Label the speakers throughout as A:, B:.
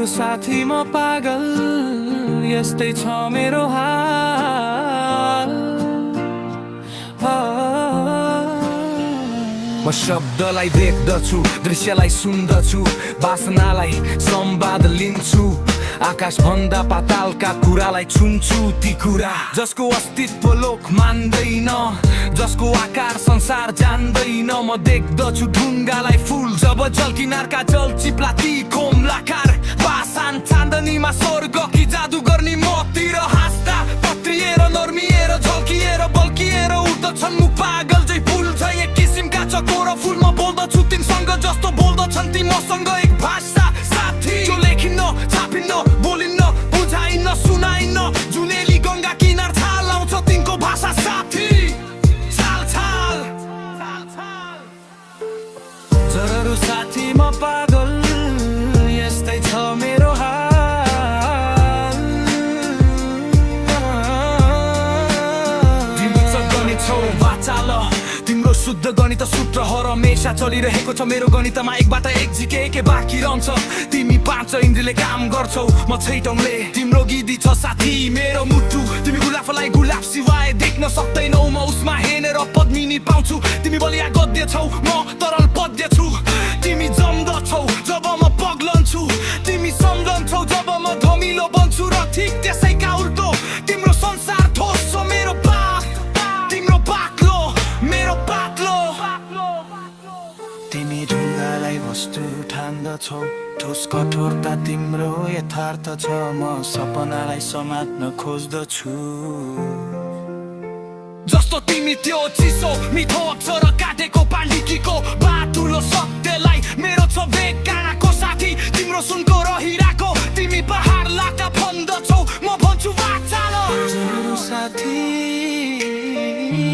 A: साथी म पागल यस्तै छ मेरो हाल। म शब्दलाई देख्दछु, दृश्यलाई सुन्दछु, वासनालाई संवाद लिन्छु, आकाश भन्दा पातालका कुरालाई छुन्छु। ती कुरा जसको अस्तित्व लोक मान्दैन, जसको आकार संसार जान्दैन। म देख्दछु ढुङ्गालाई फुल जब जल किनारका जल चिप्ला ती कोमलाकार पाषाण चाँदनीमा स्वर्ग कि जादु गर्ने मतिर हाँस्दा पत्रिएर नर्मिएर झल्किएर बल्किएर उठ्दछन् मुख पागल झै फुल छ एक किसिमका चकोर फुल। म बोल्दछु तिमीसँग जस्तो बोल्दछन् ती मसँग एक भाषा साथी जो लेखिन्न छापिन्न बोलिन्न बुझाइन्न सुनाइन्न। जुनेली गङ्गा किनार छाल आउँछ तिनको भाषा साथी छाल छाल जररु साथी म पागल यस्तै छ मेरो हाल। तिम्रो गणित छौ वाचाल, तिम्रो शुद्ध गणित सूत्र हरमेशा चलिरहेको छ। मेरो गणितमा एकबाट एक झिके के बाँकी रहन्छ। तिमी पाँच इन्द्रियले काम गर्छौ, म छैटौँले। तिम्रो गिदी छ साथी मेरो मुटु, तिमी गुलाफलाई गुलाफ सिवाय देख्न सक्दैनौ। म उसमा हेरेर पद्मिनी पाउँछु। तिमी बलिया गद्य छौ, म तरल पद्य छु। तिमी जम्दछौ जब म पग्लन्छु, तिमी सम्झन्छौ जब म धमिलो बन्छु। र ठिक त्यसैका उल्टो तिम्रो संसार ठोस छ मेरो बात, तिम्रो बाक्लो मेरो पातलो। तिमी ढुङ्गालाई वस्तु ठान्दछौ, ठोस कठोरता तिम्रो यथार्थ छ। म सपनालाई समात्न खोज्दछु जस्तो तिमी त्यो चिसो मिठो अक्षर काटेको पाण्डितीको बाटुलो सत्यलाई। मेरो छ वेग काँडाको साथी तिम्रो सुनको रहिरहेको। तिमी पहाड लाटा भन्दछौ, म भन्छु वाचाल। साथी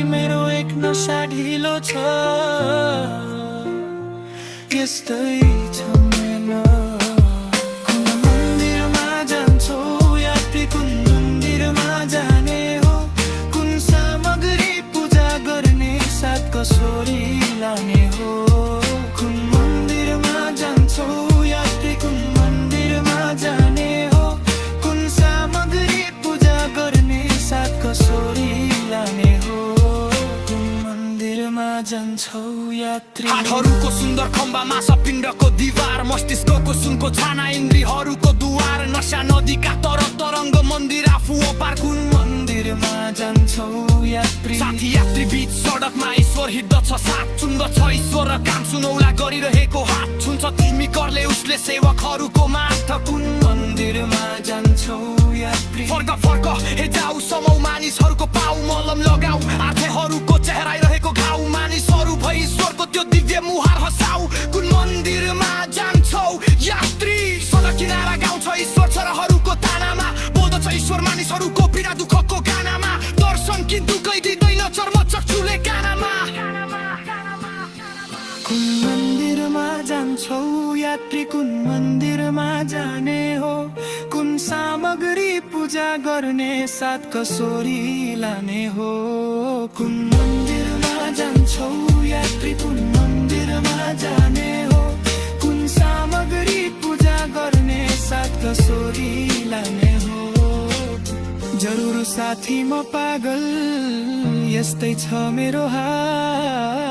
A: मेरो एक नसा ढिलो छ यस्तै छ मेरो। कुन मन्दिरमा जान्छौ यात्री, कुन मन्दिरमा जाने हो, कुन सामग्री पूजा गर्ने साथ कसोरी लाने हो। कुन मन्दिरमा जान्छौ यात्री, कुन मन्दिरमा जाने हो, कुन सामग्री पूजा गर्ने साथ कसोरी लाने हो। कुन मन्दिरमा जान्छौ यात्री। हातहरूको सुन्दर खम्बा माछा पिण्डको दिवार, मस्तिष्कको सुनको छाना इन्द्रियहरूको दुवार। नशा नदीका तर तरङ्ग मन्दिर आफू अपार। कुन मन्दिरमा जान्छौ यात्री। साथी यात्री बीच सडकमा ईश्वर हिँड्दछ साथ, चुन्दछ ईश्वर र काम सुनौला गरिरहेको हात। छुन्छ तिमी करले उसले सेवकहरूको माथ। कुन मन्दिरमा जान्छौ यात्री। फर्क फर्क हे जाऊ समाउ मानिसहरूको पाउ, मलम लगाऊ आर्थेहरूको चेहराइरहेको घाउ। मानिसहरू भई ईश्वरको त्यो दिव्य मुहार हँसाउ। कुन मन्दिरमा जान्छौ यात्री। सडक किनारा गाउँछ ईश्वर छोराहरूको तानामा, बोल्दछ ईश्वर मानिसहरूको पीडा दुःखको गानामा। दर्शन किन्तु कहीँ दिँदैन चर्म चक्षुले कानामा। कुन मन्दिरमा जान्छौ यात्री, कुन मन्दिरमा जाने हो, कुन सामग्री पूजा गर्ने साथ कसोरी लाने हो। कुन मन्दिरमा जान्छौ यात्री, कुन मन्दिरमा जाने हो, कुन सामग्री पूजा गर्ने साथ कसोरी लाने हो। जरुर साथी म पागल यस्तै छ मेरो हाल।